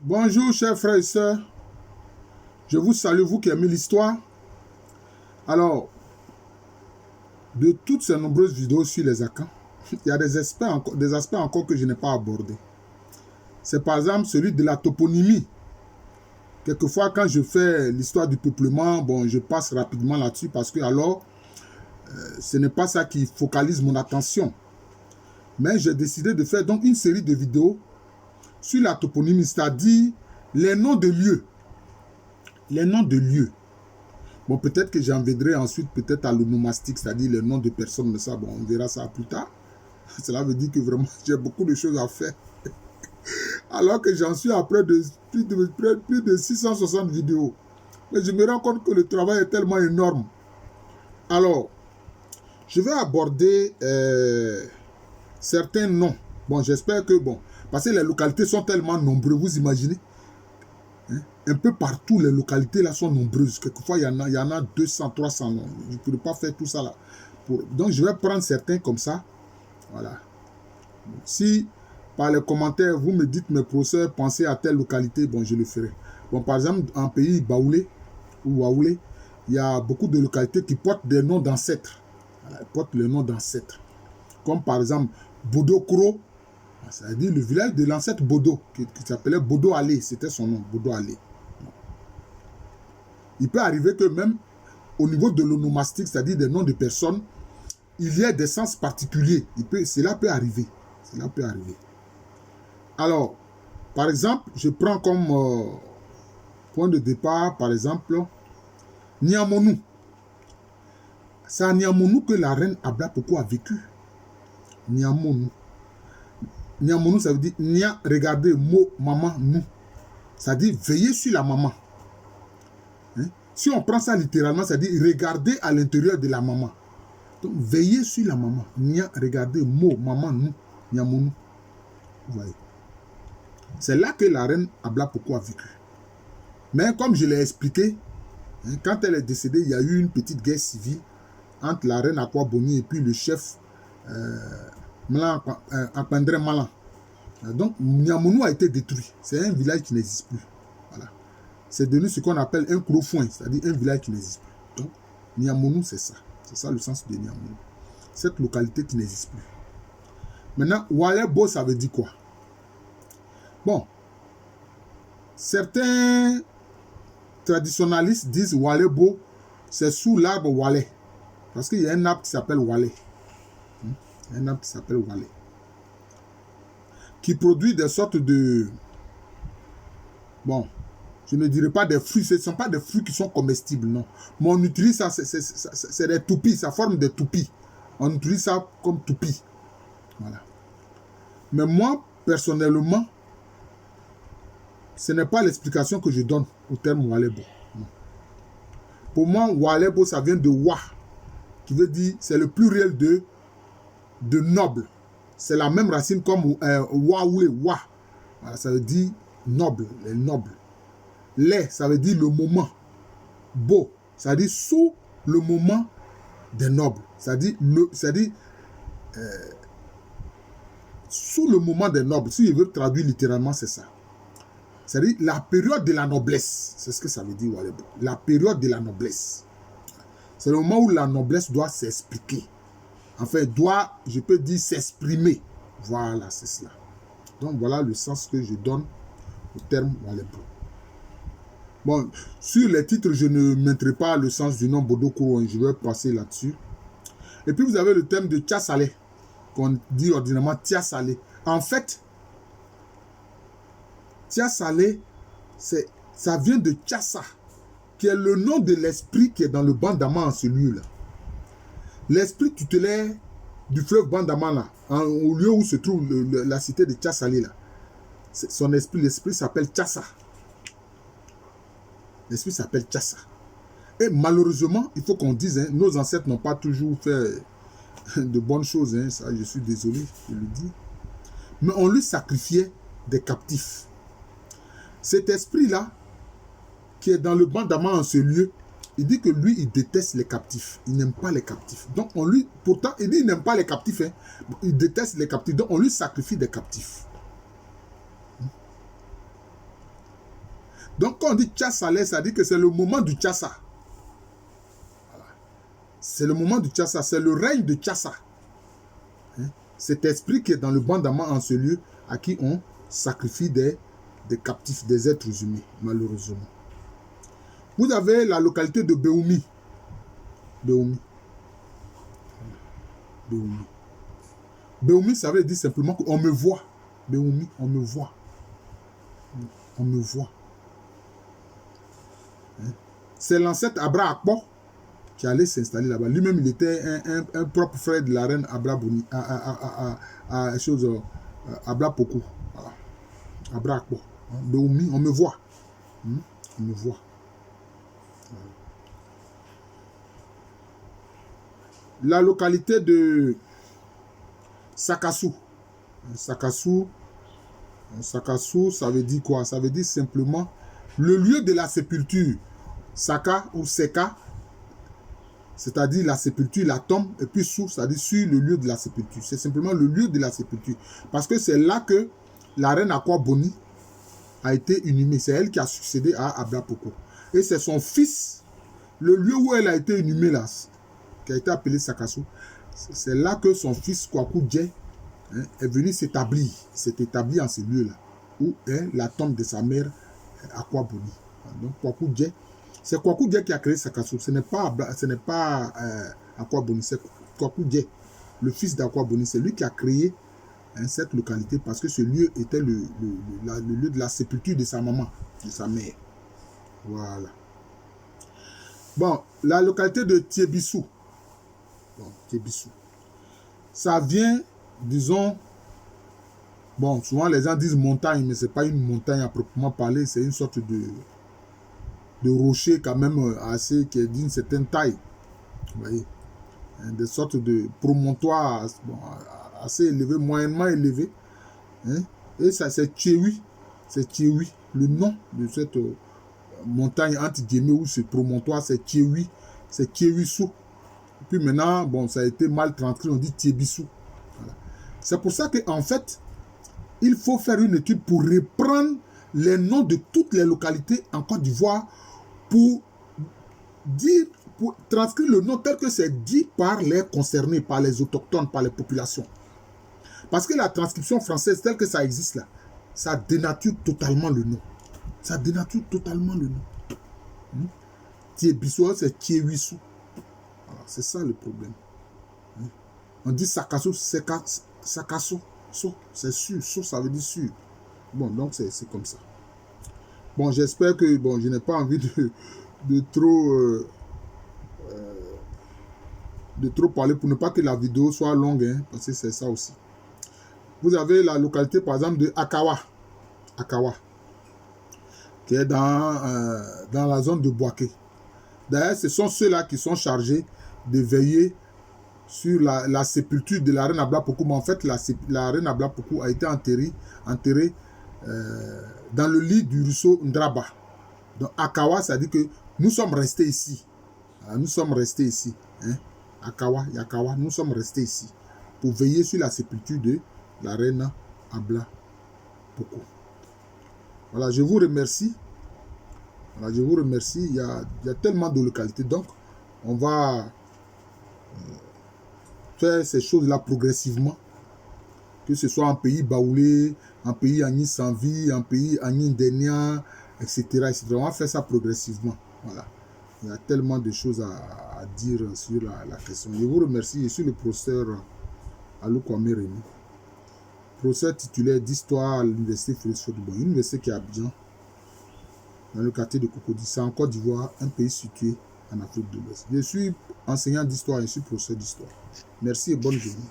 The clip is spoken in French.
Bonjour chers frères et sœurs, je vous salue, vous qui aimez l'histoire. Alors, de toutes ces nombreuses vidéos sur les Akans, il y a des aspects encore que je n'ai pas abordés. C'est par exemple celui de la toponymie. Quelquefois, quand je fais l'histoire du peuplement, bon, je passe rapidement là-dessus parce que alors, ce n'est pas ça qui focalise mon attention. Mais j'ai décidé de faire donc une série de vidéos sur la toponymie, c'est-à-dire les noms de lieux. Les noms de lieux. Bon, peut-être que j'en viendrai ensuite peut-être à l'onomastique, c'est-à-dire les noms de personnes, mais ça, bon, on verra ça plus tard. Cela veut dire que vraiment, j'ai beaucoup de choses à faire. Alors que j'en suis à plus de 660 vidéos. Mais je me rends compte que le travail est tellement énorme. Alors, je vais aborder certains noms. Bon, j'espère que, bon, parce que les localités sont tellement nombreuses, vous imaginez? Un peu partout, les localités là sont nombreuses. Quelquefois, il y en a 200, 300 noms. Je ne pourrais pas faire tout ça là. Donc, je vais prendre certains comme ça. Voilà. Si, par les commentaires, vous me dites, mes professeurs, pensez à telle localité, bon, je le ferai. Bon, par exemple, en pays Baoulé, ou Waoulé, il y a beaucoup de localités qui portent des noms d'ancêtres. Voilà, portent le nom d'ancêtres. Comme par exemple, Bodo-Kro, c'est-à-dire le village de l'ancêtre Bodo, qui s'appelait Bodo-Allé, c'était son nom, Bodo-Allé. Il peut arriver que même au niveau de l'onomastique, c'est-à-dire des noms de personnes, il y ait des sens particuliers. Cela peut arriver. Cela peut arriver. Alors, par exemple, je prends comme point de départ, par exemple, Niamonou. C'est à Niamonou que la reine Ablapoko a vécu. Niamonou. Niamonou, ça veut dire Nia, regardez, mot, maman, nous. Ça dit veiller sur la maman. Hein? Si on prend ça littéralement, ça dit regarder à l'intérieur de la maman. Donc, veiller sur la maman. Nia, regardez, mot, maman, nous. Niamonou. Vous voyez. C'est là que la reine Ablapoko a vécu. Mais comme je l'ai expliqué, hein, quand elle est décédée, il y a eu une petite guerre civile entre la reine Akwaboni et puis le chef Akpendre Malan. Donc, Niamonou a été détruit. C'est un village qui n'existe plus. Voilà. C'est devenu ce qu'on appelle un crofouin, c'est-à-dire un village qui n'existe plus. Donc, Niamonou, c'est ça. C'est ça le sens de Niamonou. Cette localité qui n'existe plus. Maintenant, Walebo, ça veut dire quoi? Bon, certains traditionalistes disent Walebo, c'est sous l'arbre Walé. Parce qu'il y a un arbre qui s'appelle Walé. Un arbre qui s'appelle Walé. Qui produit des sortes de... Bon, je ne dirais pas des fruits, ce ne sont pas des fruits qui sont comestibles, non. Mais on utilise ça, c'est des toupies, ça forme des toupies. On utilise ça comme toupies. Voilà. Mais moi, personnellement, ce n'est pas l'explication que je donne au terme Walebo. Pour moi, Walebo, ça vient de Wa, qui veut dire, c'est le pluriel de noble. C'est la même racine comme Waoulé, Wa. Voilà, ça veut dire noble, les nobles. Les, ça veut dire le moment. Beau, ça veut dire sous le moment des nobles. Ça veut dire, sous le moment des nobles. Si je veux traduire littéralement, c'est ça. C'est-à-dire la période de la noblesse. C'est ce que ça veut dire, Walebo. La période de la noblesse. C'est le moment où la noblesse doit s'expliquer. Enfin, doit, je peux dire, s'exprimer. Voilà, c'est cela. Donc, voilà le sens que je donne au terme Walebo. Bon, sur les titres, je ne mettrai pas le sens du nom Bodo-Kro. Je vais passer là-dessus. Et puis, vous avez le thème de Tchasalé, qu'on dit ordinairement Tiasalé. En fait, Tiasalé, ça vient de Tchassa, qui est le nom de l'esprit qui est dans le Bandama en ce lieu-là. L'esprit tutélaire du fleuve Bandama, là, au lieu où se trouve la cité de Tchasalé, là. Son esprit, l'esprit s'appelle Tchassa. L'esprit s'appelle Tchassa. Et malheureusement, il faut qu'on dise, hein, nos ancêtres n'ont pas toujours fait de bonnes choses. Hein, ça, je suis désolé, je le dis. Mais on lui sacrifiait des captifs. Cet esprit-là, qui est dans le Bandama en ce lieu, il dit que lui, il déteste les captifs. Il n'aime pas les captifs. Donc, on lui, pourtant, il dit qu'il n'aime pas les captifs. Hein. Il déteste les captifs. Donc, on lui sacrifie des captifs. Donc, quand on dit Tchassalais, ça dit que c'est le moment du Tchassa. Voilà. C'est le moment du Tchassa, c'est le règne de Tchassa. Hein? Cet esprit qui est dans le banc d'Ama en ce lieu, à qui on sacrifie des captifs, des êtres humains, malheureusement. Vous avez la localité de Béoumi. Béoumi. Béoumi. Béoumi, ça veut dire simplement qu'on me voit. Béoumi, on me voit. On me voit. Hein? C'est l'ancêtre Abra Akpo qui allait s'installer là-bas. Lui-même, il était un propre frère de la reine Abra Boni, Abra Poko. Voilà. Abra Akpo. Béoumi, on me voit. On me voit. Voilà. La localité de Sakassou. Sakassou, ça veut dire quoi? Ça veut dire simplement le lieu de la sépulture. Saka ou Seka, c'est-à-dire la sépulture, la tombe, et puis sous, c'est-à-dire sur le lieu de la sépulture. C'est simplement le lieu de la sépulture. Parce que c'est là que la reine Akwa Boni a été inhumée. C'est elle qui a succédé à Abra Poko. Et c'est son fils, le lieu où elle a été inhumée là, qui a été appelé Sakassou. C'est là que son fils Kwaku Dje est venu s'établir. Il s'est établi en ce lieu-là, où est la tombe de sa mère Akwa Boni. Donc Kwaku Dje, c'est Kwaku Dje qui a créé Sakassou. Ce n'est pas Akwa Boni, c'est Kwaku Dje, le fils d'Akwa Boni. C'est lui qui a créé cette localité parce que ce lieu était le lieu de la sépulture de sa maman, de sa mère. Voilà. Bon, la localité de Tiebissou. Bon, Tiebissou. Ça vient, disons, bon, souvent les gens disent montagne, mais ce n'est pas une montagne à proprement parler, c'est une sorte de rocher quand même assez, qui est d'une certaine taille. Vous voyez, des sortes de promontoires bon, assez élevés, moyennement élevés. Hein? Et ça, c'est Tchewi. C'est Tchewi. Le nom de cette montagne entre guillemets ou ce promontoire, c'est Tchewi. C'est Tchewissou. Puis maintenant, bon, ça a été mal transcrit, on dit Tiebissou. Voilà. C'est pour ça qu'en fait, il faut faire une étude pour reprendre les noms de toutes les localités en Côte d'Ivoire pour transcrire le nom tel que c'est dit par les concernés, par les autochtones, par les populations. Parce que la transcription française telle que ça existe là, ça dénature totalement le nom. Ça dénature totalement le nom. Tiebissou, c'est Tiewissou. Voilà, c'est ça le problème. On dit Sakassou, Sakassou, c'est sûr, ça veut dire sûr. Bon, donc c'est comme ça. Bon, j'espère que, bon, je n'ai pas envie de trop parler pour ne pas que la vidéo soit longue, hein, parce que c'est ça aussi. Vous avez la localité, par exemple, de Akawa. Akawa, qui est dans la zone de Boaké. D'ailleurs, ce sont ceux-là qui sont chargés de veiller sur la sépulture de la reine Abla Poko. Mais en fait, la reine Abla Poko a été enterrée dans le lit du ruisseau Ndraba. Donc, Akawa, ça dit que nous sommes restés ici. Nous sommes restés ici. Hein? Akawa, Yakawa, nous sommes restés ici pour veiller sur la sépulture de la reine Abla Poko. Voilà, je vous remercie. Voilà, je vous remercie. Il y a tellement de localités. Donc, on va faire ces choses-là progressivement. Que ce soit en pays baoulé, en pays Agni Sanvi, en pays Agni Denia, etc., etc. On va faire ça progressivement. Voilà. Il y a tellement de choses à dire sur la question. Je vous remercie. Je suis le professeur Alou Kwame Rémy, professeur titulaire d'histoire à l'université Félix Faure-Douban, une université qui est à Abidjan, dans le quartier de Cocody. C'est en Côte d'Ivoire, un pays situé en Afrique de l'Ouest. Je suis enseignant d'histoire et je suis professeur d'histoire. Merci et bonne journée.